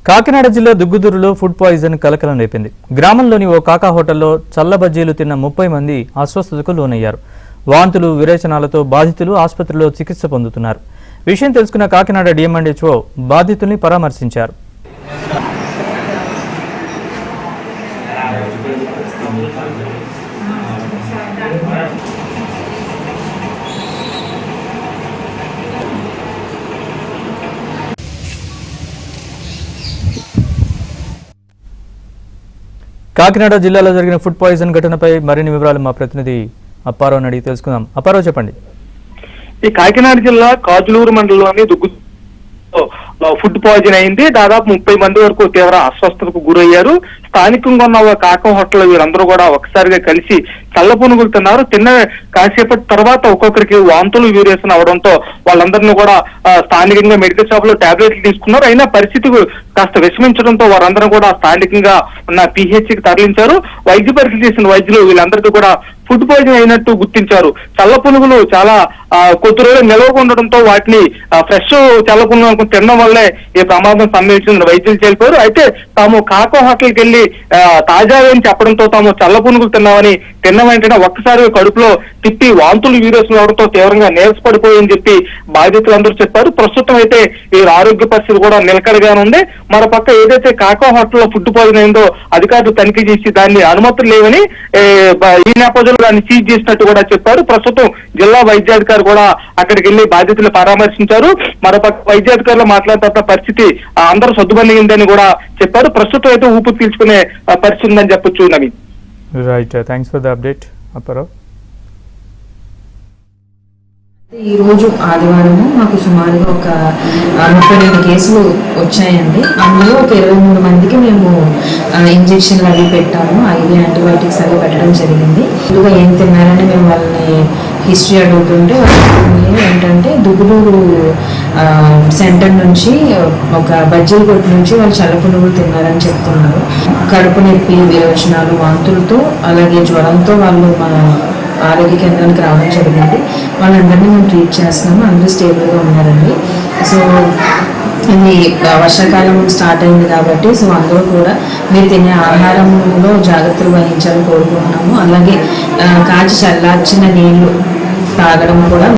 కాకినాడ జిల్లా దుగ్గుదూరులో food poison కలకలం రేపింది. గ్రామంలోని ఓ కాకా హోటల్లో చల్ల బజ్జీలు తిన్న 30 మంది అస్వస్థతకు లోనయ్యారు. వాంతులు విరేచనాలతో బాధితులు ఆసుపత్రిలో చికిత్స పొందుతున్నారు. విషయం తెలుసుకున్న కాకినాడ డిఎంఎండ్హెచ్ఓ బాధితుల్ని పరామర్శించారు. కాకినాడ జిల్లాలో జరిగిన ఫుడ్ పాయిజన్ ఘటనపై మరిన్ని వివరాలు మా ప్రతినిధి అప్పారావు అడిగి తెలుసుకుందాం. అప్పారావు, చెప్పండి. ఈ కాకినాడ జిల్లా కాజులూరు మండలంలోని దుగ్గు ఫుడ్ పాయిజన్ అయింది. దాదాపు 30 మంది వరకు తీవ్ర అస్వస్థతకు గురయ్యారు. స్థానికంగా ఉన్న కాకా హోటల్ వీరందరూ కూడా ఒకసారిగా కలిసి చల్ల పునుగులు తిన్నారు. తిన్న కాసేపటి తర్వాత ఒక్కొక్కరికి వాంతులు వీరేషన్ అవడంతో వాళ్ళందరినీ కూడా స్థానికంగా మెడికల్ షాప్ లో టాబ్లెట్లు తీసుకున్నారు. అయినా పరిస్థితి కాస్త విషమించడంతో వారందరూ కూడా స్థానికంగా ఉన్న పిహెచ్సికి తరలించారు. వైద్య పరీక్షలు చేసిన వైద్యులు వీళ్ళందరికీ కూడా ఫుడ్ పాయిజన్ అయినట్టు గుర్తించారు. చల్ల పునుగులు చాలా కొద్ది రోజులు నిలవగా ఉండడంతో వాటిని ఫ్రెష్ చల్ల పునుగులు తినడం వల్లే ఈ ప్రమాదం సంభవించింది వైద్యులు తెలిపారు. అయితే తాము కాకా హోటల్కి వెళ్లి తాజా అని చెప్పడంతో తాము చల్ల పునుగులు తిన్నామని తిన్న వెంటనే ఒక్కసారి కడుపులో తిప్పి వాంతులు వీరేషన్ అవడంతో తీవ్రంగా నీరసపడిపోయని చెప్పి బాధితులందరూ చెప్పారు. ప్రస్తుతం అయితే ఈ ఆరోగ్య పరిస్థితి కూడా నిలకడగానే ఉంది. మరోపక్క ఏదైతే కాకా హోటల్లో ఫుడ్ పాయిజన్ అయిందో అధికారులు తనిఖీ చేసి దాన్ని అనుమతులు లేవని ఈ నేపథ్యంలో దాన్ని సీజ్ చేసినట్టు కూడా చెప్పారు. ప్రస్తుతం జిల్లా వైద్యాధికారి కూడా అక్కడికి వెళ్లి బాధితులు పరామర్శించారు. మరోపక్క వైద్యాధికారులు మాట్లాడుతున్న పరిస్థితి అందరూ సద్దుబందిందని కూడా చెప్పారు. ప్రస్తుతం అయితే ఊపిరి పీల్చుకునే పరిస్థితి ఉందని చెప్పొచ్చు. Naveen, right, thanks for the update Apparao. ఈ రోజు ఆదివారము మాకు సుమారుగా ఒక 32 కేసులు వచ్చాయండి. అందులో ఒక 23 మందికి మేము ఇంజెక్షన్లు అవి పెట్టాము. 5 యాంటీబయాటిక్స్ అవి పెట్టడం జరిగింది. ముందుగా ఏం తిన్నారని మేము వాళ్ళని హిస్టరీ అడుగుతుంటే వాళ్ళు ఏంటంటే దుగ్గుదూరు సెంటర్ నుంచి ఒక బజ్జీల కొట్టు నుంచి వాళ్ళు చల్ల పునుగులు తిన్నారని చెప్తున్నారు. కడుపు నొప్పి, విరోచనాలు, వాంతులతో అలాగే జ్వరంతో వాళ్ళు మన ఆరోగ్య కేంద్రానికి రావడం జరిగింది. వాళ్ళందరినీ మేము ట్రీట్ చేస్తున్నాము. అందరూ స్టేబుల్గా ఉన్నారండి. సో ఇది వర్షాకాలం స్టార్ట్ అయింది కాబట్టి సో అందరూ కూడా మీరు తినే ఆహారంలో జాగ్రత్తలు వహించాలని కోరుకుంటున్నాము. అలాగే కాచి చల్లార్చిన నీళ్లు తాగడం కూడా